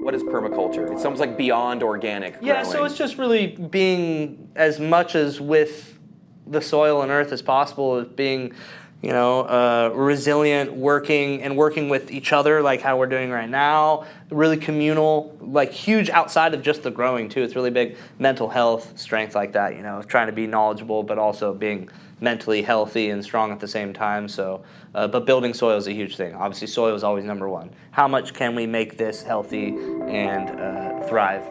What is permaculture? It's almost like beyond organic Yeah, growing. so it's just really being as much as with the soil and earth as possible, as being, resilient, working with each other, like how we're doing right now. Really communal, like huge outside of just the growing too. It's really big mental health, strength like that. Trying to be knowledgeable, but also being mentally healthy and strong at the same time. So, but building soil is a huge thing. Obviously, soil is always number one. How much can we make this healthy and thrive?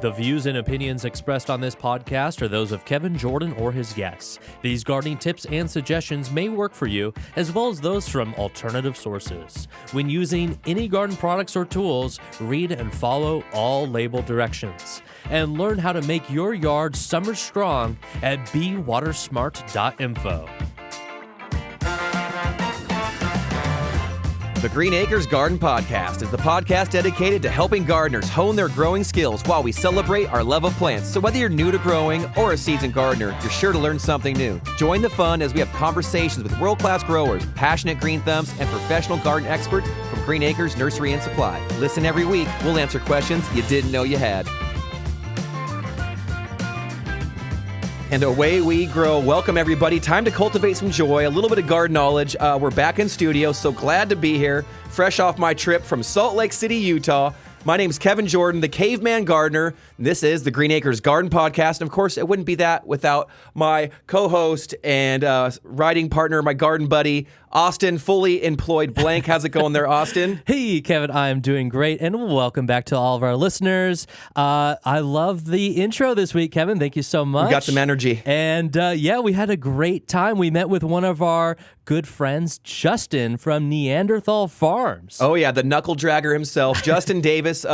The views and opinions expressed on this podcast are those of Kevin Jordan or his guests. These gardening tips and suggestions may work for you, as well as those from alternative sources. When using any garden products or tools, read and follow all label directions. And learn how to make your yard summer strong at bewatersmart.info. The Green Acres Garden Podcast is the podcast dedicated to helping gardeners hone their growing skills while we celebrate our love of plants. So whether you're new to growing or a seasoned gardener, you're sure to learn something new. Join the fun as we have conversations with world-class growers, passionate green thumbs, and professional garden experts from Green Acres Nursery and Supply. Listen every week. We'll answer questions you didn't know you had. And away we grow. Welcome, everybody. Time to cultivate some joy, a little bit of garden knowledge. We're back in studio, so glad to be here, fresh off my trip from Salt Lake City, Utah. My name's Kevin Jordan, the Caveman Gardener. This is the Green Acres Garden Podcast. And of course, it wouldn't be that without my co-host and writing partner, my garden buddy, Austin, fully employed blank. How's it going there, Austin? Hey, Kevin, I'm doing great, and welcome back to all of our listeners. I love the intro this week, Kevin. Thank you so much. We got some energy. And we had a great time. We met with one of our good friends, Justin from Neanderthal Farms. Oh, yeah, the knuckle dragger himself, Justin Davis,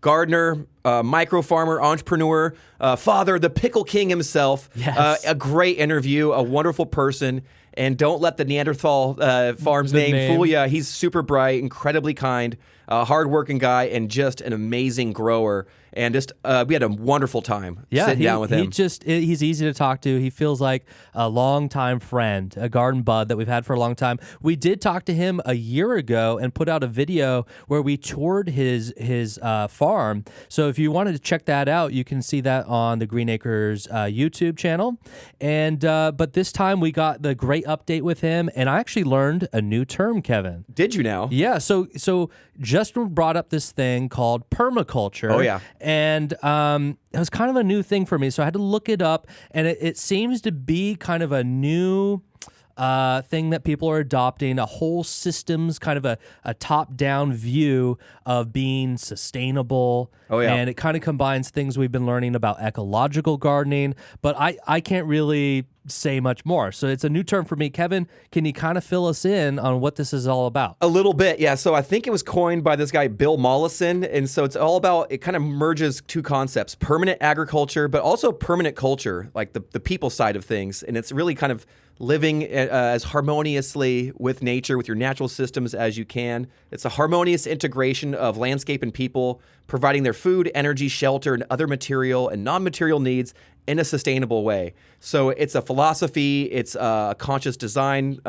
gardener, micro farmer, entrepreneur, father, the pickle king himself. Yes. A great interview, a wonderful person. And don't let the Neanderthal Farms name fool you. He's super bright, incredibly kind, hardworking guy, and just an amazing grower. And just we had a wonderful time sitting down with him. He's easy to talk to. He feels like a longtime friend, a garden bud that we've had for a long time. We did talk to him a year ago and put out a video where we toured his farm. So if you wanted to check that out, you can see that on the Green Acres YouTube channel. And but this time we got the great update with him, and I actually learned a new term, Kevin. Did you now? Yeah. So Justin brought up this thing called permaculture. Oh, yeah. And it was kind of a new thing for me, so I had to look it up, and it seems to be kind of a new thing that people are adopting, a whole systems, kind of a top-down view of being sustainable. Oh, yeah. And it kind of combines things we've been learning about ecological gardening, but I can't really say much more. So it's a new term for me. Kevin, can you kind of fill us in on what this is all about? A little bit, yeah. So I think it was coined by this guy, Bill Mollison. And so it's all about, it kind of merges two concepts, permanent agriculture, but also permanent culture, like the people side of things. And it's really kind of living as harmoniously with nature, with your natural systems as you can. It's a harmonious integration of landscape and people, providing their food, energy, shelter, and other material and non-material needs in a sustainable way. So it's a philosophy, it's a conscious design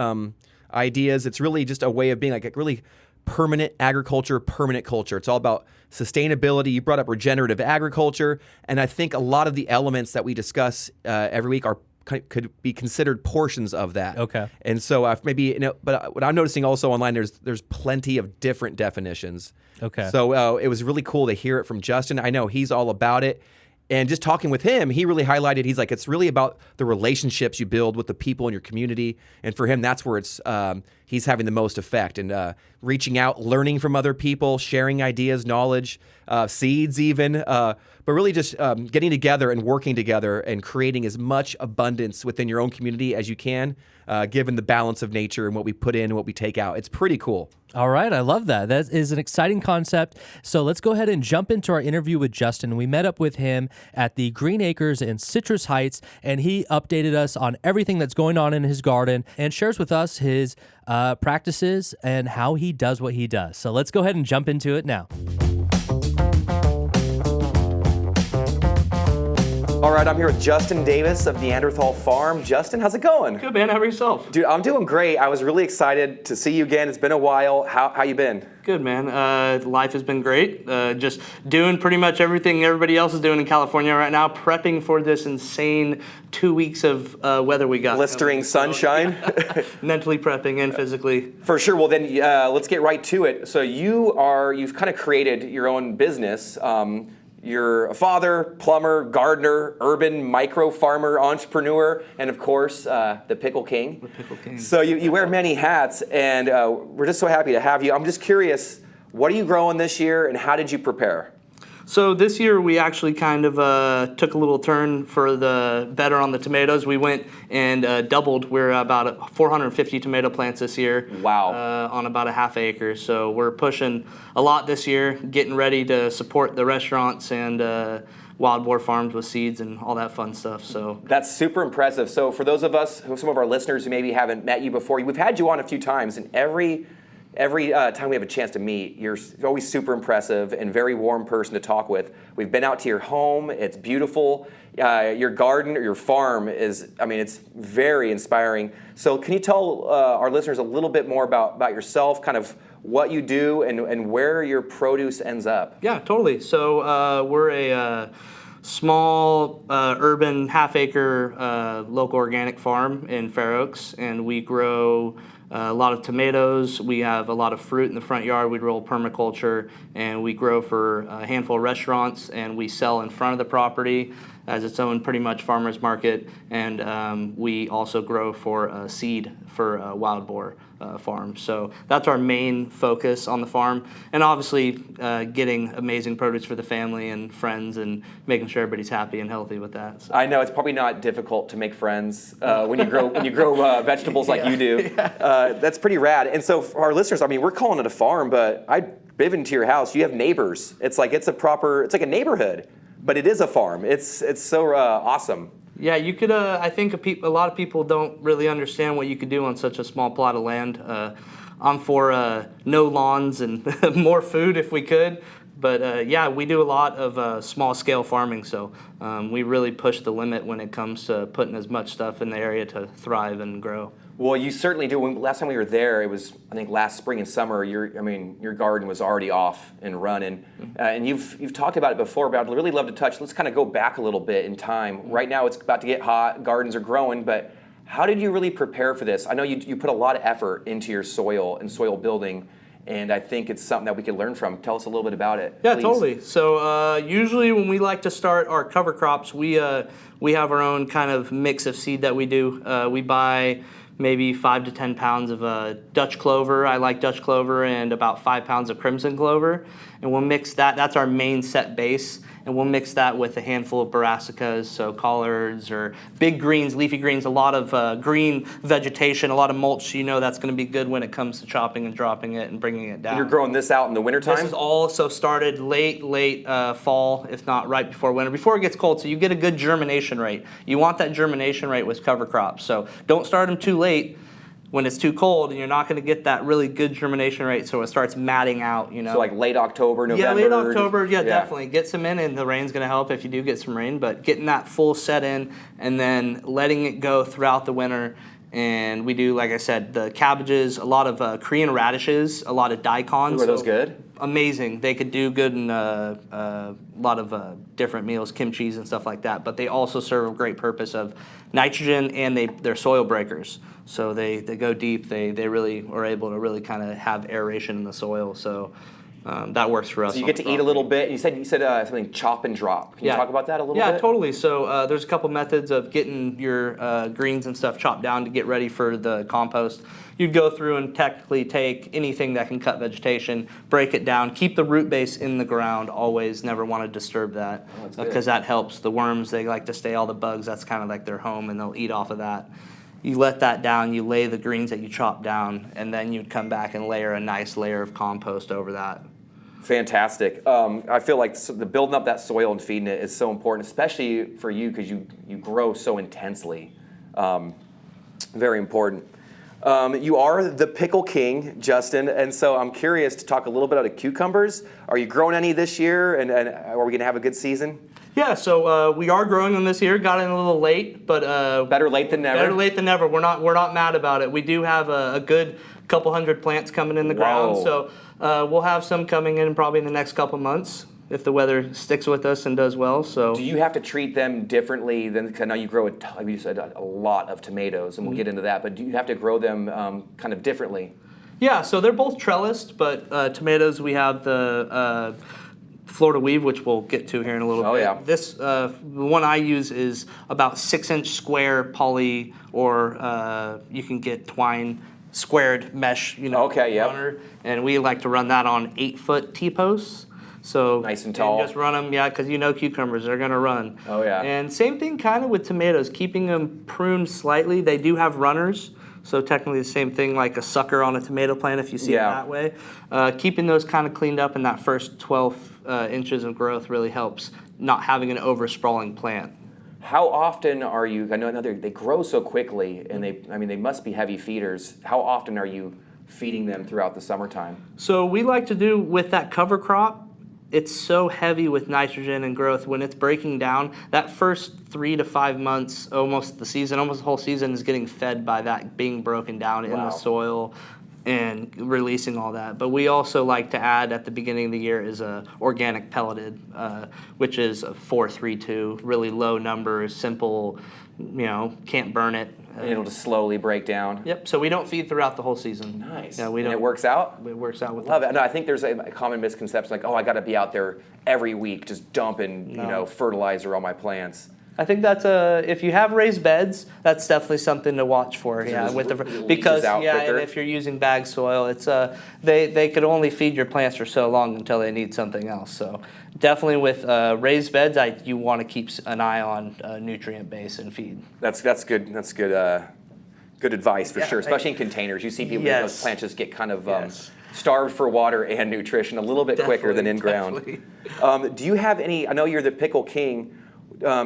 ideas. It's really just a way of being like a really permanent agriculture, permanent culture. It's all about sustainability. You brought up regenerative agriculture, and I think a lot of the elements that we discuss every week could be considered portions of that. Okay. And so but what I'm noticing also online, there's plenty of different definitions. Okay. So it was really cool to hear it from Justin. I know he's all about it. And just talking with him, he really highlighted, he's like, it's really about the relationships you build with the people in your community. And for him, that's where he's having the most effect. And reaching out, learning from other people, sharing ideas, knowledge, seeds even, but really just getting together and working together and creating as much abundance within your own community as you can, given the balance of nature and what we put in and what we take out. It's pretty cool. All right, I love that. That is an exciting concept. So let's go ahead and jump into our interview with Justin. We met up with him at the Green Acres in Citrus Heights, and he updated us on everything that's going on in his garden and shares with us his practices and how he does what he does. So let's go ahead and jump into it now. All right, I'm here with Justin Davis of Neanderthal Farm. Justin, how's it going? Good, man. How about yourself? Dude, I'm doing great. I was really excited to see you again. It's been a while. How you been? Good, man. Life has been great. Just doing pretty much everything everybody else is doing in California right now, prepping for this insane 2 weeks of weather we got. Blistering sunshine? Mentally prepping and physically. For sure. Well, then let's get right to it. So you've kind of created your own business. You're a father, plumber, gardener, urban micro farmer, entrepreneur, and of course, the Pickle King. The Pickle King. So you wear many hats, and we're just so happy to have you. I'm just curious, what are you growing this year, and how did you prepare? So this year we actually kind of took a little turn for the better on the tomatoes. We went and doubled. We're about 450 tomato plants this year. Wow. On about a half acre. So we're pushing a lot this year, getting ready to support the restaurants and wild boar farms with seeds and all that fun stuff. So that's super impressive. So for those of us, some of our listeners who maybe haven't met you before, we've had you on a few times, and every time we have a chance to meet, you're always super impressive and very warm person to talk with. We've been out to your home. It's beautiful. Your garden or your farm it's very inspiring. So can you tell our listeners a little bit more about yourself, kind of what you do and where your produce ends up? Yeah, totally. So we're a small urban half-acre local organic farm in Fair Oaks, and we grow a lot of tomatoes. We have a lot of fruit in the front yard. We roll permaculture, and we grow for a handful of restaurants, and we sell in front of the property as its own pretty much farmer's market. And we also grow for seed for wild boar farms. So that's our main focus on the farm. And obviously getting amazing produce for the family and friends and making sure everybody's happy and healthy with that. So. I know it's probably not difficult to make friends when you grow vegetables like you do. That's pretty rad. And so for our listeners, we're calling it a farm, but I've been to your house. You have neighbors. It's like a neighborhood, but it is a farm. It's so awesome. Yeah, you could. I think a lot of people don't really understand what you could do on such a small plot of land. I'm for no lawns and more food if we could. But yeah, we do a lot of small-scale farming, so we really push the limit when it comes to putting as much stuff in the area to thrive and grow. Well, you certainly do. Last time we were there, it was, I think, last spring and summer. Your garden was already off and running, and you've talked about it before. But I'd really love to touch. Let's kind of go back a little bit in time. Right now, it's about to get hot. Gardens are growing, but how did you really prepare for this? I know you put a lot of effort into your soil and soil building, and I think it's something that we could learn from. Tell us a little bit about it. Yeah, please. Totally. So usually when we like to start our cover crops, we have our own kind of mix of seed that we do. We buy maybe 5 to 10 pounds of Dutch clover. I like Dutch clover, and about 5 pounds of crimson clover. And we'll mix that. That's our main set base. And we'll mix that with a handful of brassicas, so collards or big greens, leafy greens, a lot of green vegetation, a lot of mulch. That's going to be good when it comes to chopping and dropping it and bringing it down. You're growing this out in the wintertime? This is also started late fall, if not right before winter, before it gets cold, so you get a good germination rate. You want that germination rate with cover crops, so don't start them too late when it's too cold, and you're not going to get that really good germination rate, so it starts matting out, So like late October, November? Yeah, late October, definitely. Get some in, and the rain's going to help if you do get some rain, but getting that full set in and then letting it go throughout the winter. And we do, like I said, the cabbages, a lot of Korean radishes, a lot of daikons. Ooh, are those good? Amazing. They could do good in a lot of different meals, kimchis and stuff like that. But they also serve a great purpose of nitrogen, and they're soil breakers. So they go deep. They really are able to really kind of have aeration in the soil. So that works for us. So you get to eat a little bit. You said something chop and drop. Can you talk about that a little bit? Yeah, totally. So there's a couple methods of getting your greens and stuff chopped down to get ready for the compost. You'd go through and technically take anything that can cut vegetation, break it down, keep the root base in the ground always, never want to disturb that because that helps. The worms, they like to stay, all the bugs, that's kind of like their home, and they'll eat off of that. You let that down, you lay the greens that you chop down, and then you'd come back and layer a nice layer of compost over that. Fantastic. I feel like the building up that soil and feeding it is so important, especially for you because you grow so intensely. Very important. You are the Pickle King, Justin, and so I'm curious to talk a little bit about the cucumbers. Are you growing any this year, and are we going to have a good season? Yeah, so we are growing them this year. Got in a little late, but Better late than never. better late than never. We're not mad about it. We do have a good couple hundred plants coming in the ground, Whoa. so we'll have some coming in probably in the next couple months if the weather sticks with us and does well. So Do you have to treat them differently than, cause now you grow like you said, a lot of tomatoes, and we'll get into that, but do you have to grow them kind of differently? yeah, so they're both trellised, but tomatoes we have the Florida weave, which we'll get to here in a little Oh, bit. yeah. This the one I use is about 6-inch square poly, or you can get twine squared mesh. Okay, yep. runner, and we like to run that on 8-foot T-posts. So Nice and tall. just run them, yeah, because cucumbers are gonna run. Oh, yeah. And same thing kind of with tomatoes, keeping them pruned slightly. They do have runners. So technically the same thing like a sucker on a tomato plant if you see Yeah. it that way. Keeping those kind of cleaned up in that first 12 inches of growth really helps not having an over-sprawling plant. How often are you, I know they grow so quickly, and they must be heavy feeders. How often are you feeding them throughout the summertime? So we like to do with that cover crop, it's so heavy with nitrogen and growth. When it's breaking down, that first 3 to 5 months, almost the whole season is getting fed by that being broken down in Wow. the soil and releasing all that. But we also like to add at the beginning of the year is a organic pelleted, which is a 4-3-2, really low numbers, simple, can't burn it. And it'll just slowly break down. Yep. So we don't feed throughout the whole season. Nice. Yeah, we And don't. it works out? It works out with Love it. No, I think there's a common misconception like, oh, I got to be out there every week just dumping, No. fertilizer on my plants. I think that's if you have raised beds, that's definitely something to watch for. Yeah, just with it the leaches because out yeah, quicker. and if you're using bag soil, it's they could only feed your plants for so long until they need something else. So definitely with raised beds, you want to keep an eye on nutrient base and feed. That's good. That's good. Good advice for Yeah, sure, especially in containers. You see people, Yes. those plants just get kind of Yes. starved for water and nutrition a little bit quicker than in ground. Do you have any? I know you're the pickle king.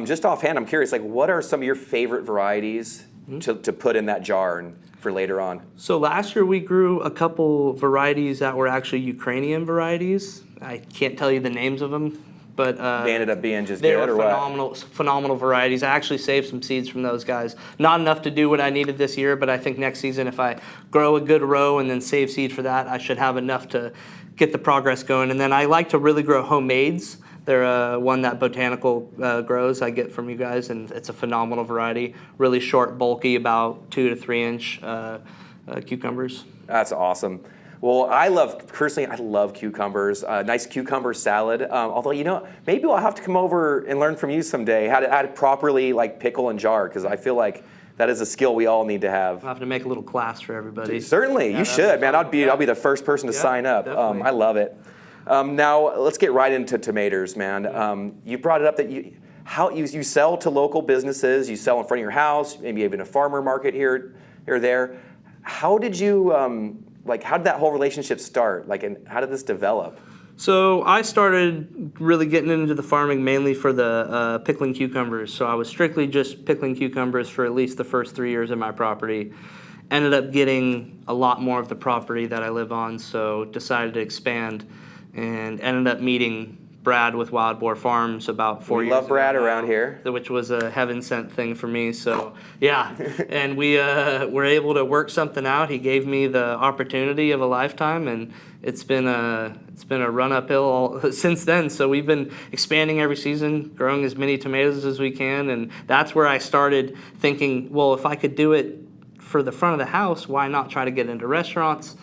Just offhand, I'm curious. Like, what are some of your favorite varieties to put in that jar and for later on? So last year we grew a couple varieties that were actually Ukrainian varieties. I can't tell you the names of them, but They ended up being just they good, were or phenomenal varieties. I actually saved some seeds from those guys. Not enough to do what I needed this year, but I think next season if I grow a good row and then save seed for that, I should have enough to get the progress going. And then I like to really grow homemades. They're one that Botanical grows, I get from you guys, and it's a phenomenal variety. Really short, bulky, about 2 to 3 inch cucumbers. That's awesome. Well, personally, I love cucumbers. Nice cucumber salad. Although, maybe I'll have to come over and learn from you someday how to properly pickle and jar, because I feel like that is a skill we all need to have. I'll have to make a little class for everybody. Certainly, Yeah, you that'd should, be man. fun. I'll be the first person to Yeah, sign up. definitely. I love it. Now let's get right into tomatoes, man. You brought it up that you sell to local businesses. You sell in front of your house, maybe even a farmer market here or there. How did you how did that whole relationship start? And how did this develop? So I started really getting into the farming mainly for the pickling cucumbers. So I was strictly just pickling cucumbers for at least the first 3 years of my property. Ended up getting a lot more of the property that I live on, so decided to expand and ended up meeting Brad with Wild Boar Farms about 4 years ago. Love Brad now, around here. which was a heaven sent thing for me. So yeah, and we were able to work something out. He gave me the opportunity of a lifetime, and it's been a run uphill since then. So we've been expanding every season, growing as many tomatoes as we can, and that's where I started thinking, well, if I could do it for the front of the house, why not try to get into restaurants?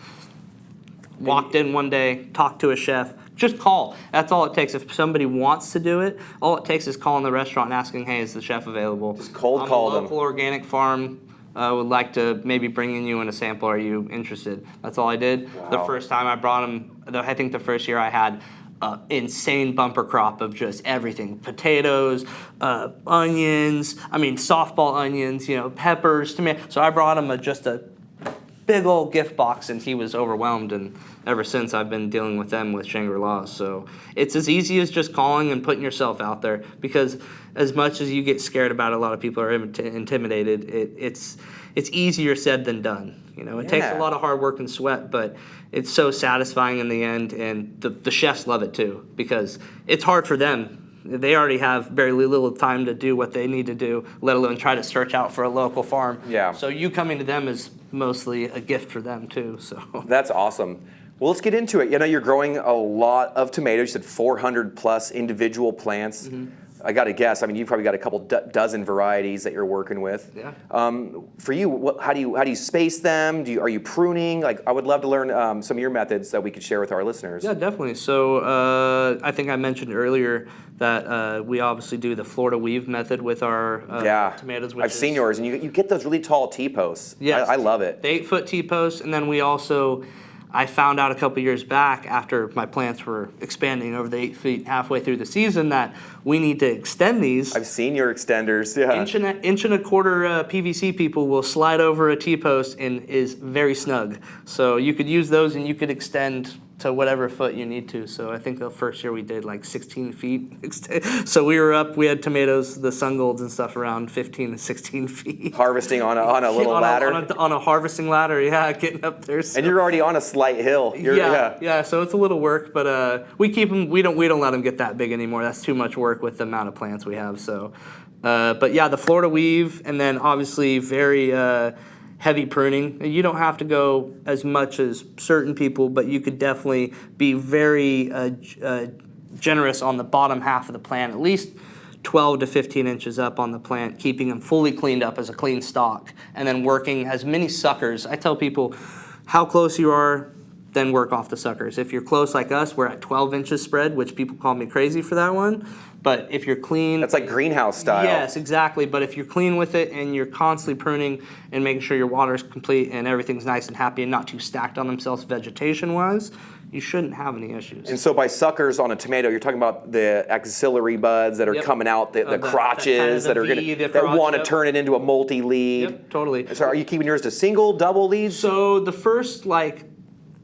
Walked in one day, talked to a chef. Just call. That's all it takes. If somebody wants to do it, all it takes is calling the restaurant and asking, hey, is the chef available? Just cold I'm call a them. local organic farm. Would like to maybe bring you in a sample. Are you interested? That's all I did. The Wow. first time I brought him, I think the first year I had insane bumper crop of just everything. Potatoes, onions, softball onions, peppers, tomatoes. So I brought him just a big old gift box, and he was overwhelmed, and ever since I've been dealing with them with Shangri-La. So it's as easy as just calling and putting yourself out there, because as much as you get scared about it, a lot of people are intimidated. It's easier said than done. It takes a Yeah. lot of hard work and sweat, but it's so satisfying in the end, and the chefs love it too, because it's hard for them they already have very little time to do what they need to do, let alone try to search out for a local farm. Yeah. So you coming to them is mostly a gift for them too. So That's awesome. Well, let's get into it. You know, you're growing a lot of tomatoes. You said 400 plus individual plants. I got to guess. I mean, you've probably got a couple dozen varieties that you're working with. Yeah. For you, how do you space them? Are you pruning? Like, I would love to learn some of your methods that we could share with our listeners. yeah, definitely. So I think I mentioned earlier that we obviously do the Florida weave method with our tomatoes. Which I've seen yours, and you get those really tall T-posts. Yes. I love it. The 8-foot T-posts, and then we also, I found out a couple years back after my plants were expanding over the 8 feet halfway through the season that we need to extend these. I've seen your extenders. Yeah. Inch and a quarter PVC people will slide over a T-post and is very snug. So you could use those and you could extend to whatever foot you need to. So I think the first year we did like 16 feet. So we were up, we had tomatoes, the sun golds and stuff around 15 to 16 feet. Harvesting on a little ladder. On a harvesting ladder, yeah, getting up there. So. And you're already on a slight hill. Yeah. So it's a little work, but we keep them. We don't let them get that big anymore. That's too much work with the amount of plants we have. So, but yeah, the Florida weave, and then obviously very heavy pruning. You don't have to go as much as certain people, but you could definitely be very generous on the bottom half of the plant, at least 12 to 15 inches up on the plant, keeping them fully cleaned up as a clean stalk, and then working as many suckers. I tell people how close you are, then work off the suckers. If you're close like us, we're at 12 inches spread, which people call me crazy for that one. But if you're clean... That's like greenhouse style. Yes, exactly. But if you're clean with it and you're constantly pruning and making sure your water is complete and everything's nice and happy and not too stacked on themselves vegetation-wise, you shouldn't have any issues. And so by suckers on a tomato, you're talking about the axillary buds that are coming out, the crotches that want to turn it into a multi-lead. Yep, totally. So are you keeping yours to single, double leads? So the first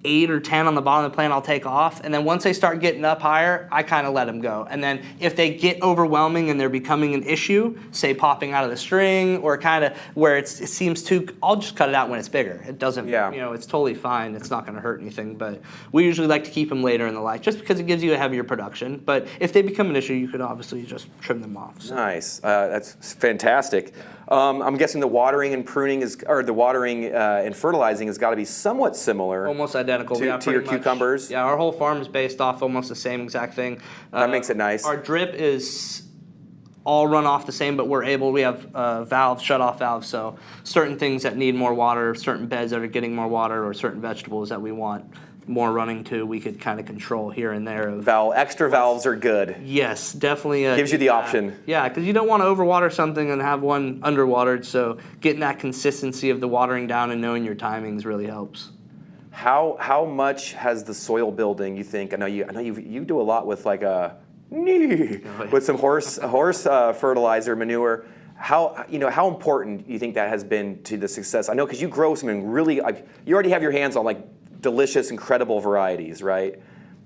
8 or 10 on the bottom of the plant I'll take off, and then once they start getting up higher, I kind of let them go. And then if they get overwhelming and they're becoming an issue, say popping out of the string or kind of where it seems too, I'll just cut it out when it's bigger. It doesn't, it's totally fine. It's not going to hurt anything, but we usually like to keep them later in the life just because it gives you a heavier production. But if they become an issue, you could obviously just trim them off. So. Nice. That's fantastic. I'm guessing the watering and pruning the watering and fertilizing has got to be somewhat similar. Almost identical. To your cucumbers? Yeah, our whole farm is based off almost the same exact thing. That makes it nice. Our drip is all run off the same, but we have valves, shut-off valves, so certain things that need more water, certain beds that are getting more water, or certain vegetables that we want more running to, we could kind of control here and there. Extra valves are good. Yes, definitely. Gives you the option. Yeah, because you don't want to overwater something and have one underwatered, so getting that consistency of the watering down and knowing your timings really helps. How much has the soil building, you think? I know you do a lot with with some horse fertilizer, manure. How important do you think that has been to the success? I know because you grow something really, you already have your hands on delicious, incredible varieties, right?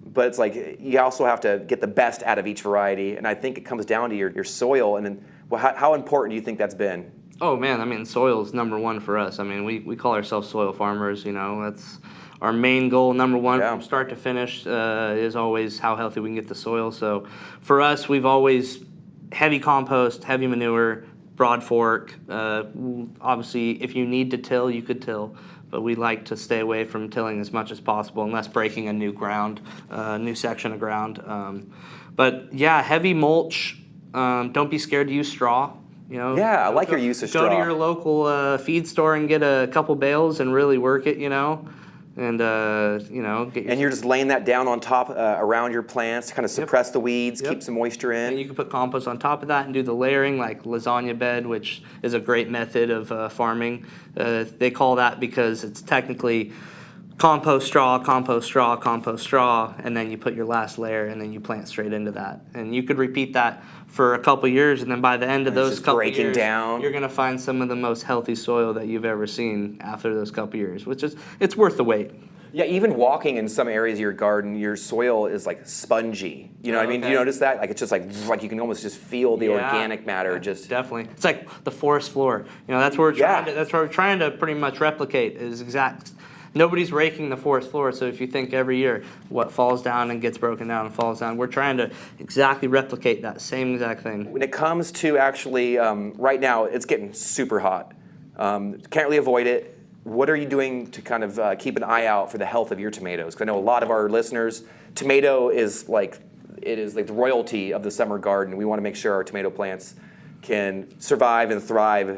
But it's you also have to get the best out of each variety, and I think it comes down to your soil. And then, how important do you think that's been? Oh man, I mean, soil is number one for us. I mean, we call ourselves soil farmers. That's our main goal. Number one from start to finish is always how healthy we can get the soil. So for us, we've always heavy compost, heavy manure, broad fork. Obviously, if you need to till, you could till. But we like to stay away from tilling as much as possible unless breaking a new section of ground. But yeah, heavy mulch. Don't be scared to use straw. I like your use of straw. Go to your local feed store and get a couple bales and really work it. And and you're just laying that down on top around your plants to kind of suppress the weeds, keep some moisture in. And you can put compost on top of that and do the layering like lasagna bed, which is a great method of farming. They call that because it's technically compost straw, compost straw, compost straw, and then you put your last layer and then you plant straight into that. And you could repeat that for a couple years, and then by the end of those couple years, you're going to find some of the most healthy soil that you've ever seen after those couple years, it's worth the wait. Yeah, even walking in some areas of your garden, your soil is spongy. You know what I mean? Do you notice that? It's just like you can almost just feel the organic matter. Just definitely, it's like the forest floor. That's where we're trying to pretty much replicate is nobody's raking the forest floor. So if you think every year what falls down and gets broken down and falls down, we're trying to exactly replicate that same exact thing. When it comes to actually, right now, it's getting super hot. Can't really avoid it. What are you doing to kind of keep an eye out for the health of your tomatoes? Because I know a lot of our listeners, tomato is like, it is like the royalty of the summer garden. We want to make sure our tomato plants can survive and thrive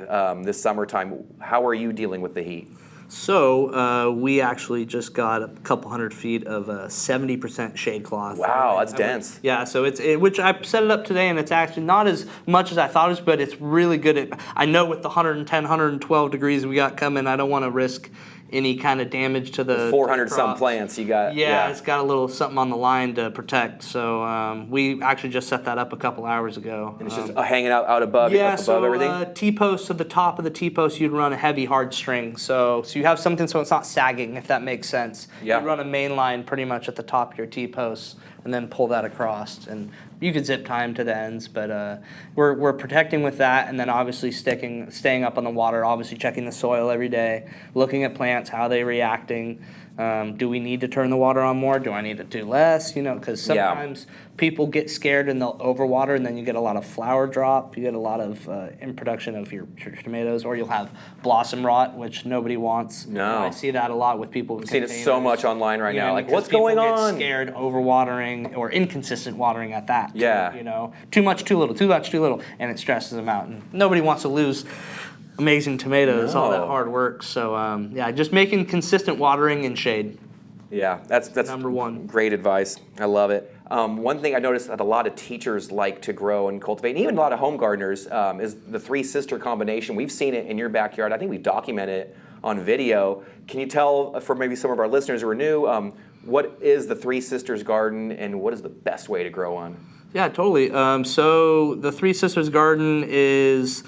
this summertime. How are you dealing with the heat? So we actually just got a couple 100 feet of 70% shade cloth. Wow, that's dense. Yeah, so which I set it up today, and it's actually not as much as I thought it was, but it's really good. I know with the 110, 112 degrees we got coming, I don't want to risk any kind of damage to the 400 some crops. plants you got. Yeah, it's got a little something on the line to protect. So we actually just set that up a couple hours ago. And it's just hanging out above, so, everything? T-post, to the top of the T-post, you'd run a heavy hard string. So you have something so it's not sagging, if that makes sense. Yeah. You'd run a main line pretty much at the top of your T-post and then pull that across. And you could zip tie 'em to the ends, but we're protecting with that, and then obviously staying up on the water, obviously checking the soil every day, looking at plants, how they're reacting. Do we need to turn the water on more? Do I need to do less? You know, because sometimes people get scared and they'll overwater, and then you get a lot of flower drop. You get a lot of in production of your tomatoes, or you'll have blossom rot, which nobody wants. No. I see that a lot with people. I've seen it so much online right now. Like, because what's going people on? Get scared overwatering or inconsistent watering at that. Yeah. You know, too much, too little, too much, too little, and it stresses them out. And nobody wants to lose amazing tomatoes, all that No. hard work. So yeah, just making consistent watering and shade. Yeah, that's Number one. Great advice. I love it. One thing I noticed that a lot of teachers like to grow and cultivate, and even a lot of home gardeners, is the three sister combination. We've seen it in your backyard. I think we documented it on video. Can you tell, for maybe some of our listeners who are new, what is the Three Sisters garden and what is the best way to grow on? Yeah, totally. So the Three Sisters garden is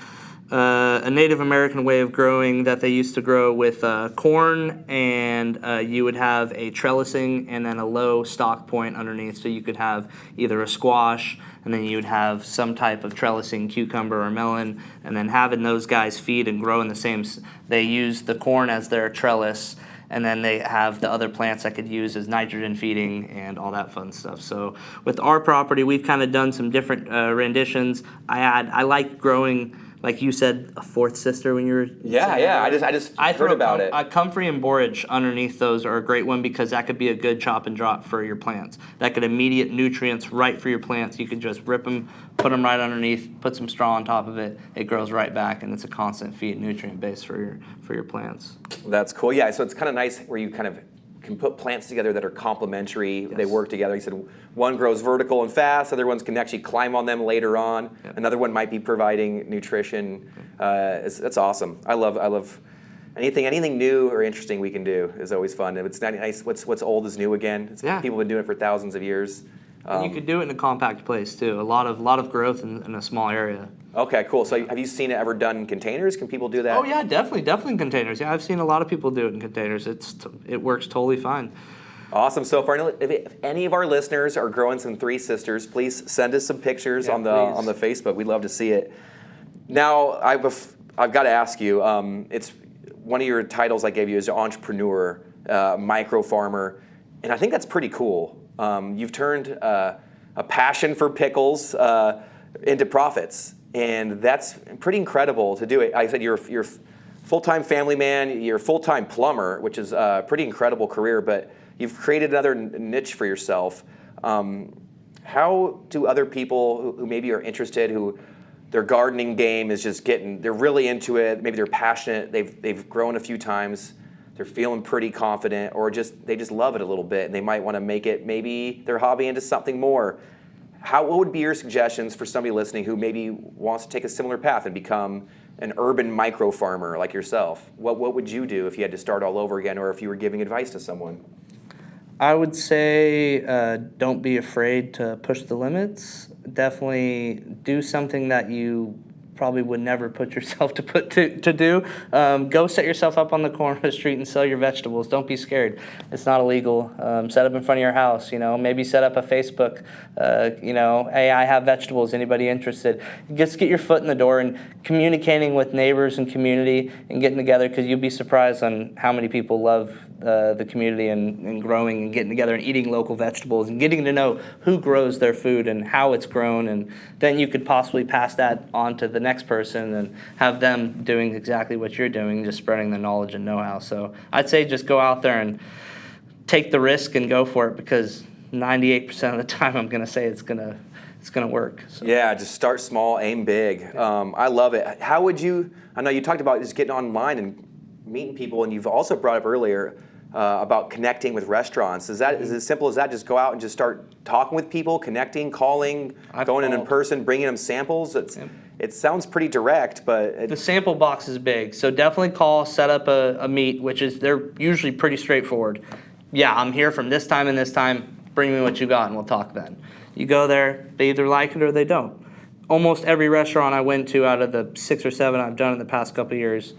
a Native American way of growing that they used to grow with corn, and you would have a trellising and then a low stock point underneath. So you could have either a squash, and then you would have some type of trellising, cucumber or melon, and then having those guys feed and grow in the same. They use the corn as their trellis, and then they have the other plants that could use as nitrogen feeding and all that fun stuff. So with our property, we've kind of done some different renditions. I like growing, like you said, a fourth sister when you were. Yeah. I just heard about it. Comfrey and borage underneath those are a great one because that could be a good chop and drop for your plants. That could immediate nutrients right for your plants. You could just rip them, put them right underneath, put some straw on top of it. It grows right back, and it's a constant feed, nutrient base for your plants. That's cool. Yeah, so it's kind of nice where you kind of can put plants together that are complementary. Yes. They work together. You said one grows vertical and fast, other ones can actually climb on them later on. Yep. Another one might be providing nutrition. That's awesome. I love anything new or interesting we can do is always fun. It's not nice. What's old is new again. People have been doing it for thousands of years. You could do it in a compact place too. A lot of growth in a small area. Okay, cool. So have you seen it ever done in containers? Can people do that? Oh yeah, definitely in containers. Yeah, I've seen a lot of people do it in containers. It works totally fine. Awesome. So if any of our listeners are growing some Three Sisters, please send us some pictures on the Facebook. We'd love to see it. Now I've got to ask you. It's one of your titles I gave you is entrepreneur, micro farmer, and I think that's pretty cool. You've turned a passion for pickles into profits. And that's pretty incredible to do it. I said you're a full-time family man, you're a full-time plumber, which is a pretty incredible career, but you've created another niche for yourself. How do other people who maybe are interested, who their gardening game is just they're really into it, maybe they're passionate, they've grown a few times, they're feeling pretty confident, or they just love it a little bit, and they might want to make it maybe their hobby into something more. What would be your suggestions for somebody listening who maybe wants to take a similar path and become an urban micro farmer like yourself? What would you do if you had to start all over again, or if you were giving advice to someone? I would say don't be afraid to push the limits. Definitely do something that you probably would never put yourself to do. Go set yourself up on the corner of the street and sell your vegetables. Don't be scared. It's not illegal. Set up in front of your house. Maybe set up a Facebook. Hey, I have vegetables. Anybody interested? Just get your foot in the door and communicating with neighbors and community and getting together, because you'll be surprised on how many people love the community and growing and getting together and eating local vegetables and getting to know who grows their food and how it's grown, and then you could possibly pass that on to the next person and have them doing exactly what you're doing, just spreading the knowledge and know-how. So I'd say just go out there and take the risk and go for it, because 98% of the time I'm going to say it's going to work. So. Yeah, just start small, aim big. I love it. How would you, I know you talked about just getting online and meeting people, and you've also brought up earlier about connecting with restaurants. Is it as simple as that? Just go out and just start talking with people, connecting, calling, going in person, bringing them samples? It sounds pretty direct, but... The sample box is big, so definitely call, set up a meet, which is, they're usually pretty straightforward. Yeah, I'm here from this time and this time, bring me what you got and we'll talk then. You go there, they either like it or they don't. Almost every restaurant I went to out of the 6 or 7 I've done in the past couple of years,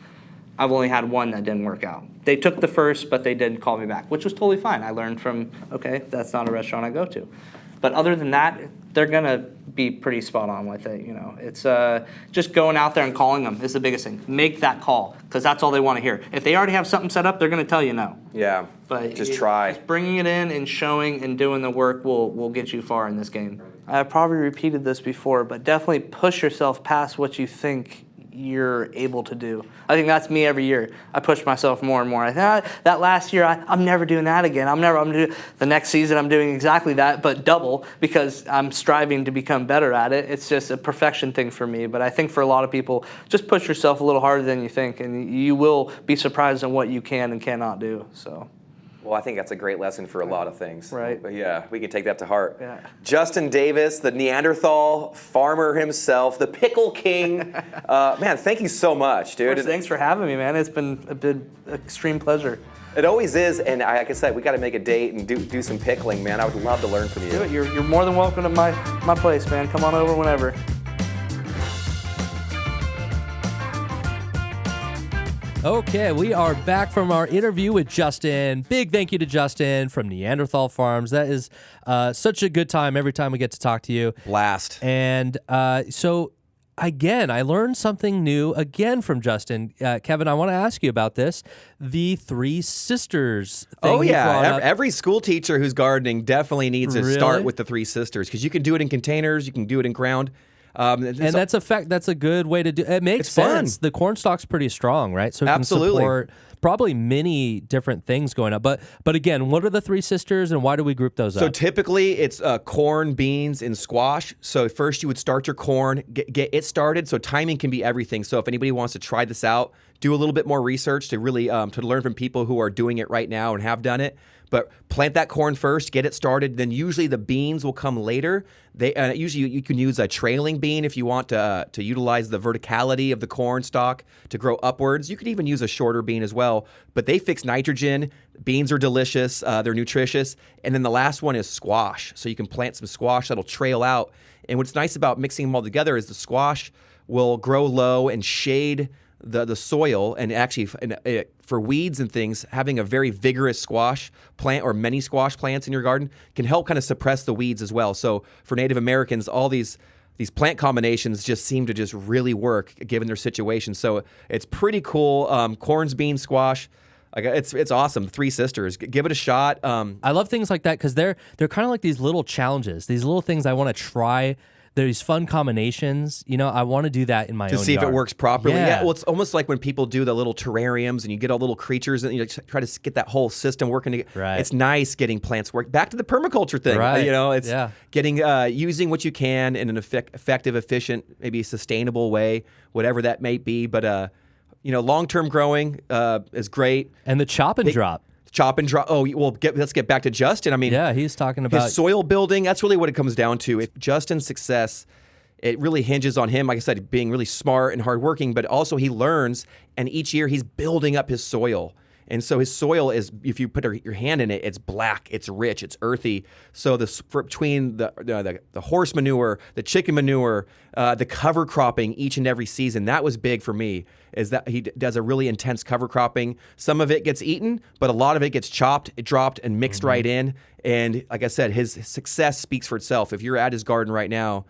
I've only had one that didn't work out. They took the first, but they didn't call me back, which was totally fine. I learned from, okay, that's not a restaurant I go to. But other than that, they're gonna be pretty spot on with it. It's just going out there and calling them is the biggest thing. Make that call, because that's all they want to hear. If they already have something set up, they're gonna tell you no. Yeah, but just try. Just bringing it in and showing and doing the work will get you far in this game. I've probably repeated this before, but definitely push yourself past what you think you're able to do. I think that's me every year. I push myself more and more. I think that last year, I'm never doing that again. I'm gonna do the next season. I'm doing exactly that, but double, because I'm striving to become better at it. It's just a perfection thing for me. But I think for a lot of people, just push yourself a little harder than you think, and you will be surprised on what you can and cannot do. So. Well, I think that's a great lesson for a lot of things. Right. But yeah, we can take that to heart. Yeah. Justin Davis, the Neanderthal farmer himself, the pickle king. Man, thank you so much, dude. Thanks for having me, man. It's been an extreme pleasure. It always is, and like I said, we got to make a date and do some pickling, man. I would love to learn from you. Do it. You're more than welcome to my place, man. Come on over whenever. Okay, we are back from our interview with Justin. Big thank you to Justin from Neanderthal Farms. That is such a good time every time we get to talk to you. Blast. And so, again, I learned something new again from Justin. Kevin, I want to ask you about this. The 3 sisters thing. Oh, yeah. Up. Every school teacher who's gardening definitely needs to start with the 3 sisters, because you can do it in containers, you can do it in ground. And that's a good way to do it. It makes sense. Fun. The corn stalk's pretty strong, right? So it can support probably many different things going up. But again, what are the 3 sisters and why do we group those up? So typically it's corn, beans, and squash. So first you would start your corn, get it started. So timing can be everything. So if anybody wants to try this out, do a little bit more research to really to learn from people who are doing it right now and have done it. But plant that corn first, get it started. Then usually the beans will come later. They usually you can use a trailing bean if you want to utilize the verticality of the corn stalk to grow upwards. You could even use a shorter bean as well. But they fix nitrogen. Beans are delicious. They're nutritious. And then the last one is squash. So you can plant some squash that'll trail out. And what's nice about mixing them all together is the squash will grow low and shade the soil, and actually for weeds and things, having a very vigorous squash plant or many squash plants in your garden can help kind of suppress the weeds as well. So for Native Americans, all these plant combinations just seem to just really work given their situation. So it's pretty cool. Corns, beans, squash. It's awesome. 3 sisters. Give it a shot. I love things like that because they're kind of like these little challenges, these little things I want to try. There's fun combinations. I want to do that in my own to see yard. if it works properly. Yeah. Well, it's almost like when people do the little terrariums and you get all little creatures and you try to get that whole system working together. Right. It's nice getting plants work. Back to the permaculture thing. Right. It's getting using what you can in an effective, efficient, maybe sustainable way, whatever that may be. But long-term growing is great. And the chop and drop. Chop and drop. Oh, well, let's get back to Justin. I mean, yeah, he's talking about his soil building. That's really what it comes down to. If Justin's success, it really hinges on him, like I said, being really smart and hardworking, but also he learns, and each year he's building up his soil. And so his soil is, if you put your hand in it, it's black, it's rich, it's earthy. So between the horse manure, the chicken manure, the cover cropping each and every season, that was big for me, is that he does a really intense cover cropping. Some of it gets eaten, but a lot of it gets chopped, dropped, and mixed right in. And like I said, his success speaks for itself. If you're at his garden right now,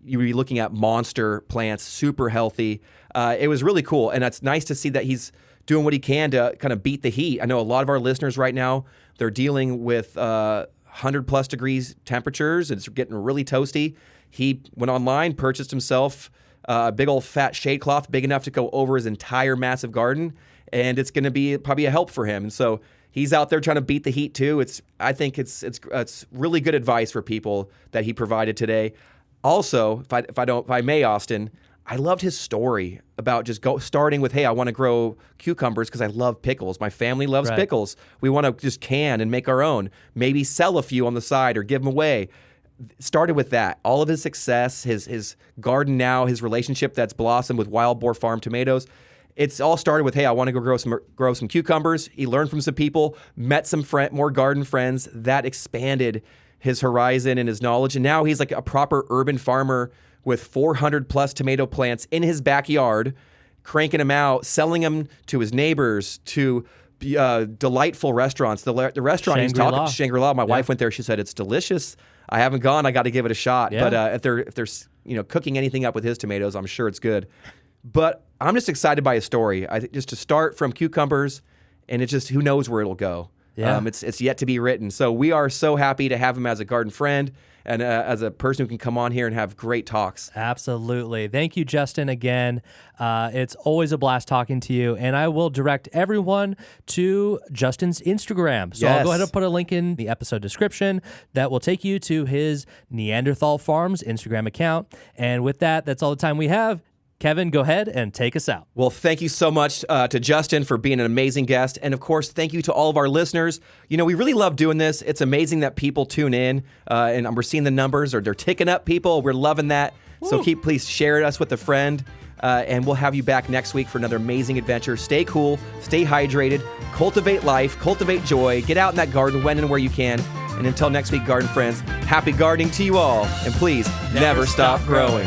you'd be looking at monster plants, super healthy. It was really cool. And it's nice to see that he's doing what he can to kind of beat the heat. I know a lot of our listeners right now, they're dealing with 100 plus degrees temperatures. It's getting really toasty. He went online, purchased himself a big old fat shade cloth, big enough to go over his entire massive garden. And it's going to be probably a help for him. And so he's out there trying to beat the heat too. I think it's really good advice for people that he provided today. Also, if I may, Austin, I loved his story about just starting with, hey, I want to grow cucumbers because I love pickles. My family loves pickles. We want to just can and make our own. Maybe sell a few on the side or give them away. Started with that. All of his success, his garden now, his relationship that's blossomed with Wild Boar Farm tomatoes. It's all started with, hey, I want to go grow some cucumbers. He learned from some people, met some more garden friends. That expanded his horizon and his knowledge. And now he's like a proper urban farmer with 400 plus tomato plants in his backyard, cranking them out, selling them to his neighbors, to delightful restaurants. The restaurant he's talking, Shangri-La. My wife went there. She said, it's delicious. I haven't gone. I got to give it a shot. Yeah. But if they're cooking anything up with his tomatoes, I'm sure it's good. But I'm just excited by his story. Just to start from cucumbers, and it's just, who knows where it'll go. Yeah. It's yet to be written. So we are so happy to have him as a garden friend and as a person who can come on here and have great talks. Absolutely. Thank you, Justin, again. It's always a blast talking to you. And I will direct everyone to Justin's Instagram. So I'll go ahead and put a link in the episode description that will take you to his Neanderthal Farms Instagram account. And with that, that's all the time we have. Kevin, go ahead and take us out. Well, thank you so much to Justin for being an amazing guest. And of course, thank you to all of our listeners. We really love doing this. It's amazing that people tune in and we're seeing the numbers, or they're ticking up, people. We're loving that. Woo. So please share us with a friend. And we'll have you back next week for another amazing adventure. Stay cool, stay hydrated, cultivate life, cultivate joy, get out in that garden when and where you can. And until next week, garden friends, happy gardening to you all. And please never stop growing.